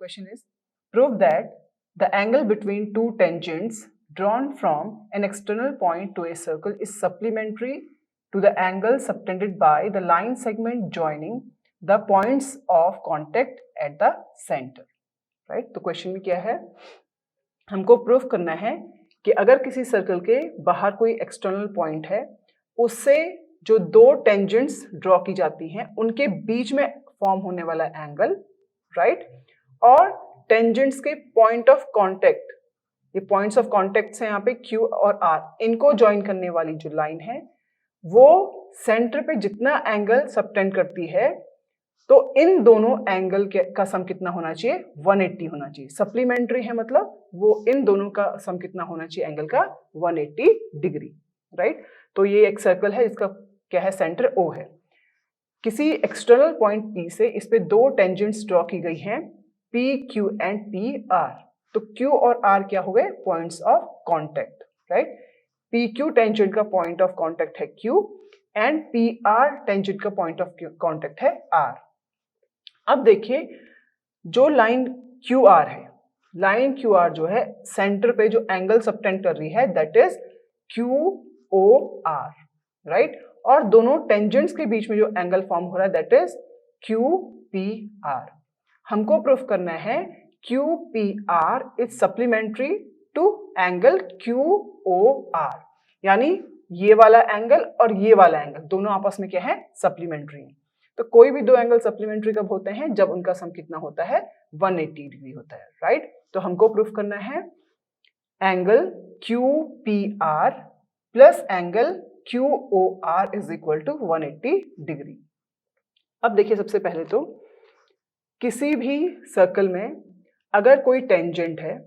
question is, prove that the angle between two tangents drawn from an external point to a circle is supplementary to the angle subtended by the line segment joining the points of contact at the center. Right? तो question में क्या है, हमको proof करना है कि अगर किसी सर्कल के बाहर कोई एक्सटर्नल पॉइंट है, उससे जो दो टेंजेंट्स ड्रॉ की जाती हैं उनके बीच में फॉर्म होने वाला एंगल, राइट, और टेंजेंट्स के पॉइंट ऑफ कांटेक्ट, ये पॉइंट्स ऑफ कांटेक्ट है यहाँ पे Q और R, इनको ज्वाइन करने वाली जो लाइन है वो सेंटर पे जितना एंगल सबटेंड करती है, तो इन दोनों एंगल का सम कितना होना चाहिए, 180 होना चाहिए। सप्लीमेंट्री है मतलब वो इन दोनों का सम कितना होना चाहिए एंगल का, 180 डिग्री, राइट। तो ये एक सर्कल है, इसका क्या है, सेंटर O है। किसी एक्सटर्नल पॉइंट P से इस पे दो टेंजेंट्स ड्रॉ की गई हैं, P Q and P R। तो Q और R क्या हो गए, points of contact, right. P Q tangent का पॉइंट ऑफ कांटेक्ट है Q and P R tangent का पॉइंट ऑफ कांटेक्ट है R। अब देखिए जो लाइन QR है, लाइन QR जो है सेंटर पे जो एंगल सबटेंड कर रही है दैट इज QOR, राइट, और दोनों टेंजेंट्स के बीच में जो एंगल फॉर्म हो रहा है दैट इज QPR। हमको प्रूफ करना है QPR is supplementary to angle QOR, यानी ये वाला एंगल और ये वाला एंगल दोनों आपस में क्या है, सप्लीमेंट्री है। तो कोई भी दो एंगल सप्लीमेंट्री कब होते हैं, जब उनका सम कितना होता है, 180 डिग्री होता है, राइट। तो हमको प्रूफ करना है angle QPR plus angle QOR is equal to 180 degree. अब देखिए सबसे पहले तो किसी भी सर्कल में अगर कोई टेंजेंट है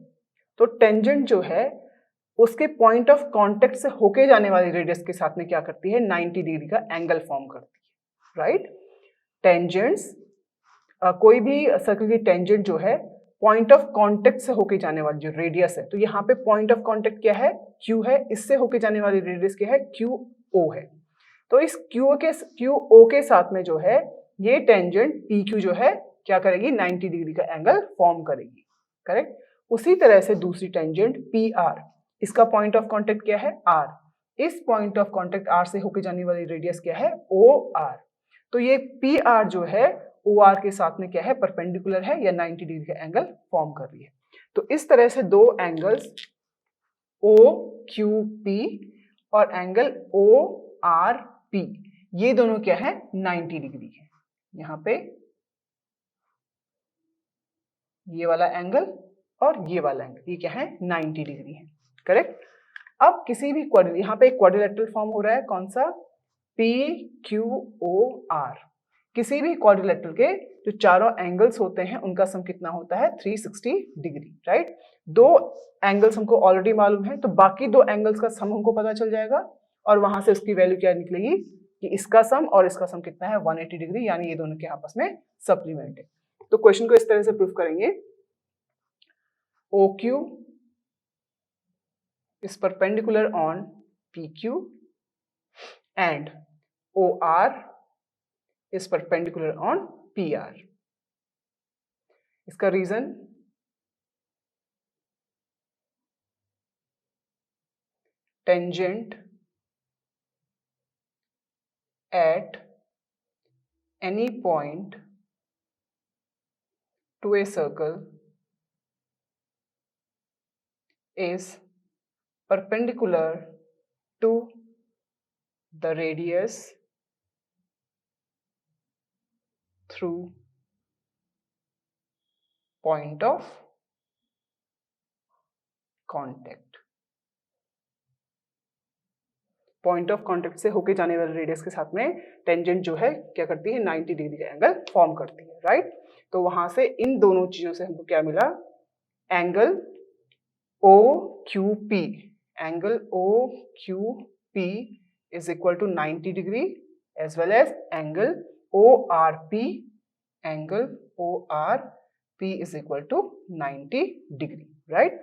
तो टेंजेंट जो है उसके पॉइंट ऑफ कांटेक्ट से होके जाने वाली रेडियस के साथ में क्या करती है, 90 डिग्री का एंगल फॉर्म करती है, राइट। टेंजेंट्स, कोई भी सर्कल की टेंजेंट जो है पॉइंट ऑफ कांटेक्ट से होके जाने वाली जो रेडियस है, तो यहाँ पे पॉइंट ऑफ कांटेक्ट क्या है, Q है, इससे होके जाने वाली रेडियस क्या है, QO है। तो इस QO के साथ में जो है ये टेंजेंट PQ जो है क्या करेगी, 90 डिग्री का एंगल फॉर्म करेगी, करेक्ट। उसी तरह से दूसरी टेंजेंट PR, इसका पॉइंट ऑफ कांटेक्ट क्या है, R, इस पॉइंट ऑफ कांटेक्ट R से होके जाने वाली रेडियस क्या है, OR। तो ये PR जो है OR के साथ में क्या है, परपेंडिकुलर है या 90 डिग्री का एंगल फॉर्म कर रही है। तो इस तरह से दो एंगल्स OQP और एंगल ORP, ये दोनों क्या है, 90 डिग्री है। यहाँ पे ये वाला एंगल और ये वाला एंगल, ये क्या है, 90 डिग्री है, करेक्ट। अब किसी भी यहाँ पे एक क्वाड्रिलेटरल फॉर्म हो रहा है, कौन सा, PQOR। किसी भी क्वाड्रिलेटरल के जो चारों एंगल्स होते हैं उनका सम कितना होता है, 360 डिग्री, राइट। दो एंगल्स हमको ऑलरेडी मालूम है, तो बाकी दो एंगल्स का सम हमको पता चल जाएगा और वहां से उसकी वैल्यू क्या निकलेगी कि इसका सम और इसका सम कितना है, 180 डिग्री, यानी ये दोनों के आपस में सप्लीमेंट है। तो क्वेश्चन को इस तरह से प्रूफ करेंगे, OQ is perpendicular on PQ and OR is perpendicular on PR। इसका reason, tangent at any point to a circle is perpendicular to the radius through point of contact। Point of contact से होके जाने वाले radius के साथ में tangent जो है क्या करती है, 90 डिग्री का एंगल फॉर्म करती है, राइट। तो वहां से इन दोनों चीजों से हमको क्या मिला, angle OQP, angle OQP is equal to 90 degree as well as angle ORP, angle ORP is equal to 90 degree, right?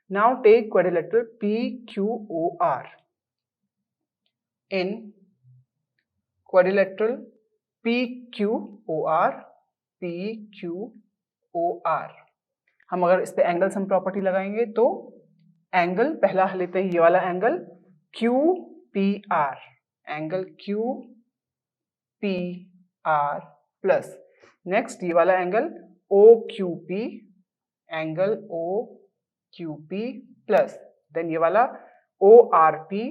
Now take quadrilateral PQOR. In quadrilateral PQOR, हम अगर इस पे एंगल सम प्रॉपर्टी लगाएंगे तो एंगल पहला लेते हैं, ये वाला angle Q P R, angle Q P R plus next ये वाला angle O Q P, angle O Q P plus then ये वाला O R P,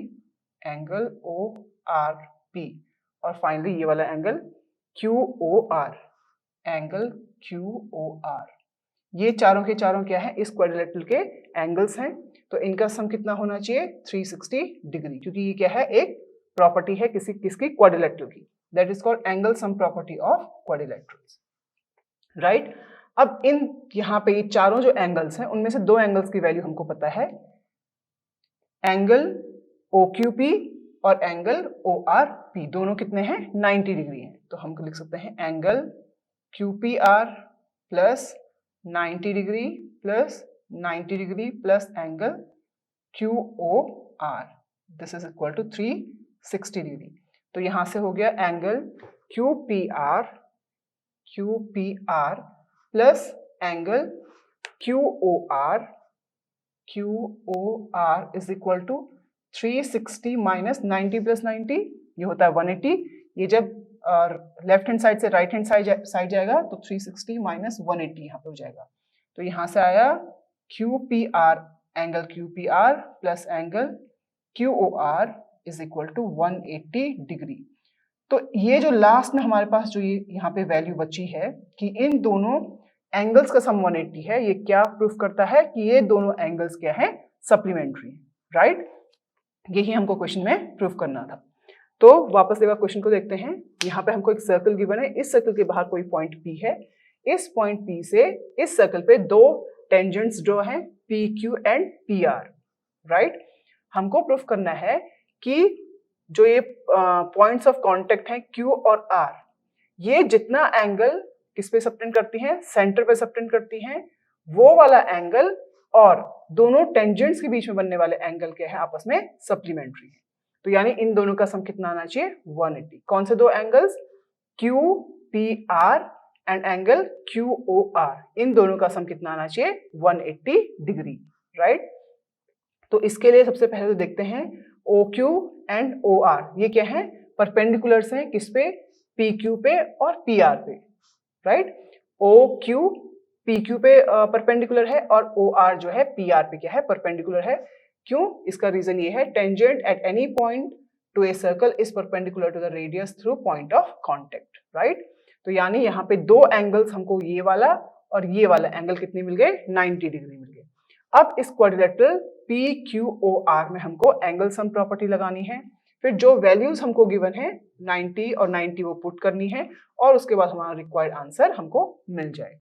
angle O R P, और फाइनली ये वाला angle Q O R, angle Q O R. ये चारों के चारों क्या है, इस क्वाड्रिलेटरल के एंगल्स हैं। तो इनका सम कितना होना चाहिए, 360 डिग्री, क्योंकि ये क्या है, एक प्रॉपर्टी है किसकी, क्वाड्रिलेटरल की। That is called angle sum property of quadrilaterals, right. अब इन यहाँ पे ये चारों जो एंगल्स हैं उनमें से दो एंगल्स की वैल्यू हमको पता है, एंगल OQP और एंगल ORP, दोनों कितने हैं, 90 डिग्री हैं। तो हम लिख सकते हैं angle QPR plus 90 degree plus 90 degree plus angle QOR, this is equal to 360 degree. तो यहां से हो गया angle QPR plus angle QOR is equal to 360 minus 90 plus 90, ये होता है 180। ये जब लेफ्ट हैंड साइड से राइट हैंड साइड जाएगा तो 360 माइनस 180 यहाँ पे हो जाएगा। तो यहाँ से आया QPR, angle QPR plus angle QOR is equal to 180 degree. तो ये जो लास्ट में हमारे पास जो ये यहाँ पे वैल्यू बची है कि इन दोनों एंगल्स का सम 180 है, ये क्या प्रूफ करता है कि ये दोनों एंगल्स क्या है, सप्लीमेंट्री, राइट। यही हमको क्वेश्चन में प्रूफ करना था। तो वापस देखा क्वेश्चन को देखते हैं। यहाँ पे हमको एक सर्कल गिवन है, इस सर्कल के बाहर कोई पॉइंट P है, इस पॉइंट P से इस सर्कल पे दो टेंजेंट्स जो हैं PQ एंड PR, राइट। हमको प्रूफ करना है कि जो ये पॉइंट्स ऑफ कांटेक्ट हैं Q और R, ये जितना एंगल किस पे सबटेंड करती हैं, सेंटर पे सबटेंड करती हैं, वो वाला एंगल और दोनों टेंजेंट्स के बीच में बनने वाले एंगल क्या है, आपस में सप्लीमेंट्री है। तो यानी इन दोनों का सम कितना आना चाहिए, 180। कौन से दो angles, QPR and angle QOR, इन दोनों का सम कितना आना चाहिए, 180 डिग्री, राइट। तो इसके लिए सबसे पहले तो देखते हैं OQ एंड OR, ये क्या है, परपेंडिकुलर्स हैं किस पे, PQ पे और PR पे, राइट। OQ PQ पे परपेंडिकुलर है और OR जो है PR पे क्या है, परपेंडिकुलर है। क्यों, इसका रीजन ये है, tangent at any point to a circle is perpendicular to the radius through point of contact, right. तो यानी यहाँ पे दो एंगल्स हमको, ये वाला और ये वाला एंगल कितने मिल गए, 90 डिग्री मिल गए। अब इस क्वाड्रिलेटरल PQOR में हमको एंगल सम प्रॉपर्टी लगानी है, फिर जो वैल्यूज हमको गिवन है 90 और 90 वो पुट करनी है और उसके बाद हमारा रिक्वायर्ड आंसर हमको मिल जाए।